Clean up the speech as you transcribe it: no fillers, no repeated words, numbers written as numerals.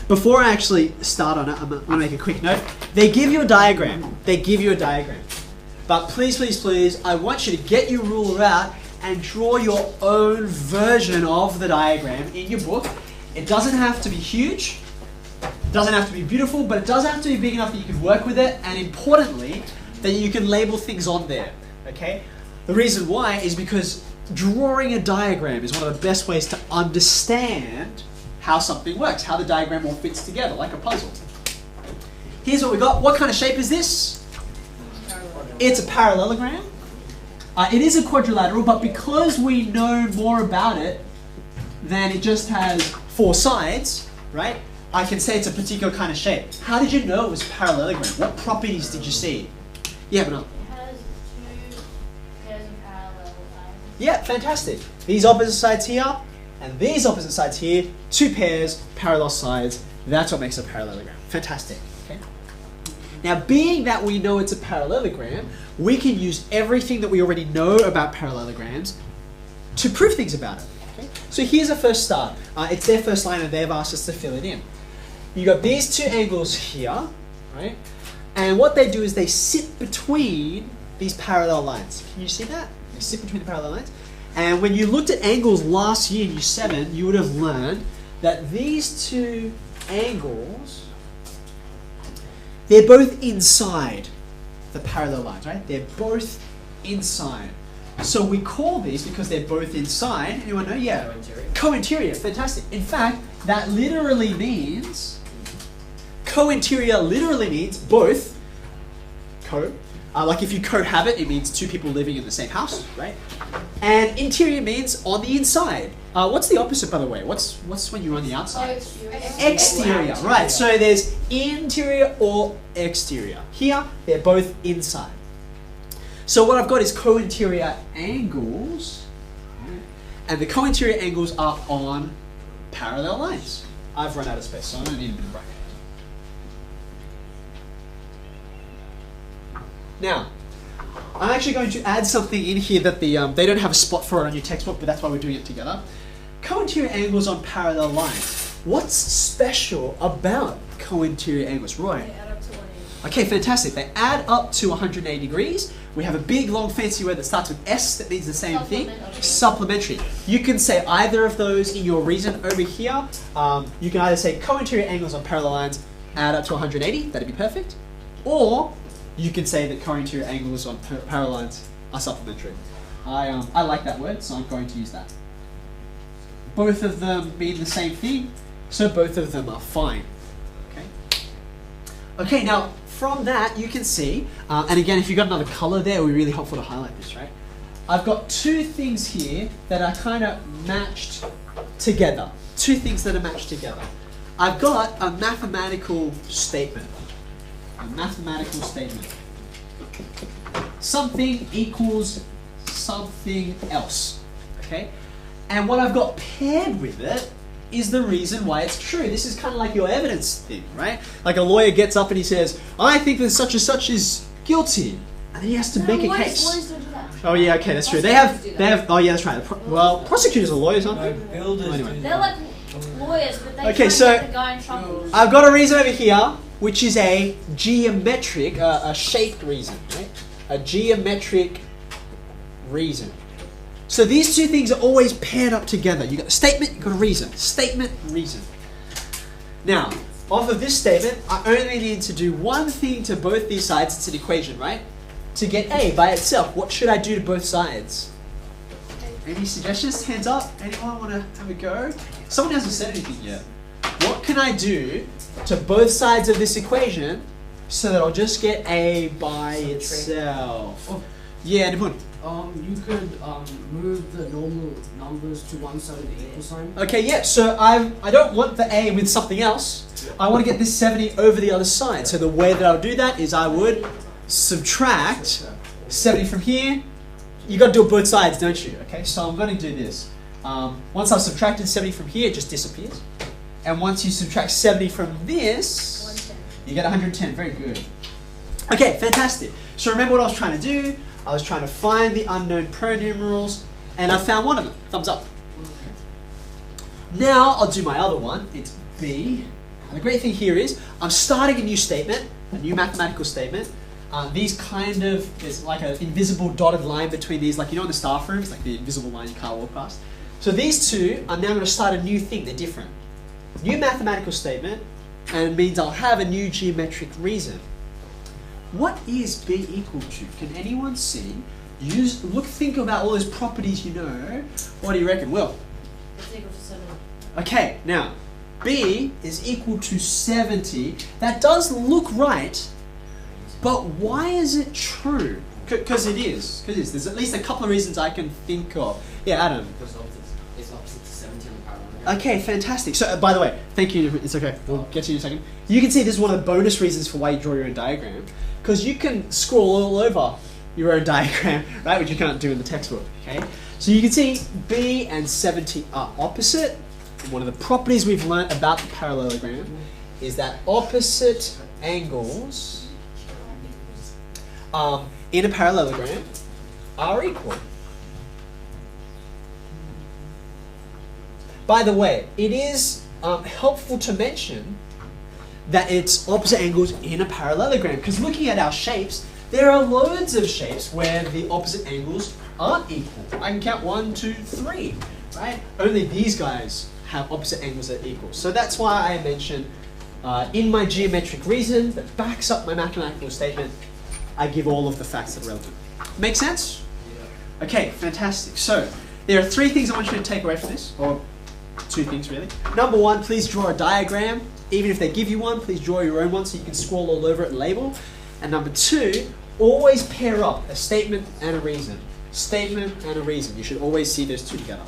before I actually start on it, I'm going to make a quick note. They give you a diagram. But please, please, please, I want you to get your ruler out and draw your own version of the diagram in your book. It doesn't have to be huge. It doesn't have to be beautiful, but it does have to be big enough that you can work with it, and importantly, that you can label things on there, okay? The reason why is because drawing a diagram is one of the best ways to understand how something works, how the diagram all fits together, like a puzzle. Here's what we got. What kind of shape is this? It's a parallelogram. It is a quadrilateral, but because we know more about it than it just has 4 sides, right? I can say it's a particular kind of shape. How did you know it was a parallelogram? What properties did you see? Yeah, but no. It has 2 pairs of parallel lines. Yeah, fantastic. These opposite sides here and these opposite sides here, 2 pairs, parallel sides. That's what makes a parallelogram. Fantastic. Okay. Now, being that we know it's a parallelogram, we can use everything that we already know about parallelograms to prove things about it. Okay? So here's a first start. It's their first line and they've asked us to fill it in. You got these 2 angles here, right? And what they do is they sit between these parallel lines. Can you see that? They sit between the parallel lines. And when you looked at angles last year in Year 7, you would have learned that these 2 angles, they're both inside the parallel lines, right? They're both inside. So we call these, because they're both inside, anyone know? Yeah. Co-interior. Co-interior, fantastic. In fact, that literally means, co-interior literally means both co. Like if you cohabit, it means 2 people living in the same house, right? And interior means on the inside. What's the opposite, by the way? What's when you're on the outside? Exterior, right. So there's interior or exterior. Here, they're both inside. So what I've got is co-interior angles, and the co-interior angles are on parallel lines. I've run out of space, so I'm going to need a bit of bracket. Now, I'm actually going to add something in here that they don't have a spot for it on your textbook, but that's why we're doing it together. Co-interior angles on parallel lines. What's special about co-interior angles, Roy? They add up to 180. Okay, fantastic. They add up to 180 degrees. We have a big, long, fancy word that starts with S that means the same thing. Supplementary. You can say either of those in your reason over here. You can either say co-interior angles on parallel lines add up to 180. That'd be perfect. Or you can say that co-interior angles on parallel lines are supplementary. I like that word, so I'm going to use that. Both of them mean the same thing, so both of them are fine. Okay. Okay, now from that you can see, and again, if you've got another color there, it would be really helpful to highlight this, right? I've got 2 things here that are kind of matched together. 2 things that are matched together. I've got a mathematical statement. A mathematical statement. Something equals something else. Okay? And what I've got paired with it is the reason why it's true. This is kind of like your evidence thing, right? Like a lawyer gets up and he says, I think that such and such is guilty. And then he has to make a case. Lawyers don't do that. Oh yeah, okay, that's true. They have, oh yeah, that's right. Well, prosecutors are lawyers, aren't they? Builders Anyway. They're like lawyers, but they Okay, try and so- get the guy in trouble. I've got a reason over here, which is a geometric, a shaped reason, right? A geometric reason. So these 2 things are always paired up together. You got a statement, you got a reason. Statement, reason. Now, off of this statement, I only need to do one thing to both these sides. It's an equation, right? To get A by itself, what should I do to both sides? Any suggestions? Hands up. Anyone want to have a go? Someone hasn't said anything yet. What can I do to both sides of this equation so that I'll just get A by itself? Oh. Yeah, Nipun. You could move the normal numbers to one side of the equal sign. Okay, yeah, so I don't want the A with something else. I want to get this 70 over the other side. So the way that I'll do that is I would subtract 70 from here. You got to do it both sides, don't you? Okay, so I'm going to do this. Once I've subtracted 70 from here, it just disappears. And once you subtract 70 from this, 110. you get 110. Very good. Okay, fantastic. So remember what I was trying to do? I was trying to find the unknown pronumerals, and I found one of them. Thumbs up. Now I'll do my other one. It's B And the great thing here is I'm starting a new statement, a new mathematical statement. These kind of, there's like an invisible dotted line between these, like you know in the staff rooms, like the invisible line you can't walk past. So these two are now going to start a new thing, they're different. New mathematical statement, and it means I'll have a new geometric reason. What is B equal to? Can anyone see? Think about all those properties you know. What do you reckon, Will? It's equal to 7. Okay, now, B is equal to 70. That does look right, but why is it true? Because it is. There's at least a couple of reasons I can think of. Yeah, Adam. Because it's opposite to 70 on the parallelogram. Okay, fantastic. So, by the way, thank you. It's okay. We'll get to you in a second. You can see this is one of the bonus reasons for why you draw your own diagram. Because you can scroll all over your own diagram, right, which you can't do in the textbook, okay? So you can see B and 70 are opposite. And one of the properties we've learnt about the parallelogram is that opposite angles in a parallelogram are equal. By the way, it is helpful to mention that it's opposite angles in a parallelogram, because looking at our shapes, there are loads of shapes where the opposite angles aren't equal. I can count 1, 2, 3, right? Only these guys have opposite angles that are equal. So that's why I mentioned in my geometric reason that backs up my mathematical statement, I give all of the facts that are relevant. Make sense? Yeah. Okay, fantastic. So there are 3 things I want you to take away from this, or 2 things really. Number 1, please draw a diagram. Even if they give you one, please draw your own one so you can scroll all over it and label. And number 2, always pair up a statement and a reason. Statement and a reason. You should always see those 2 together.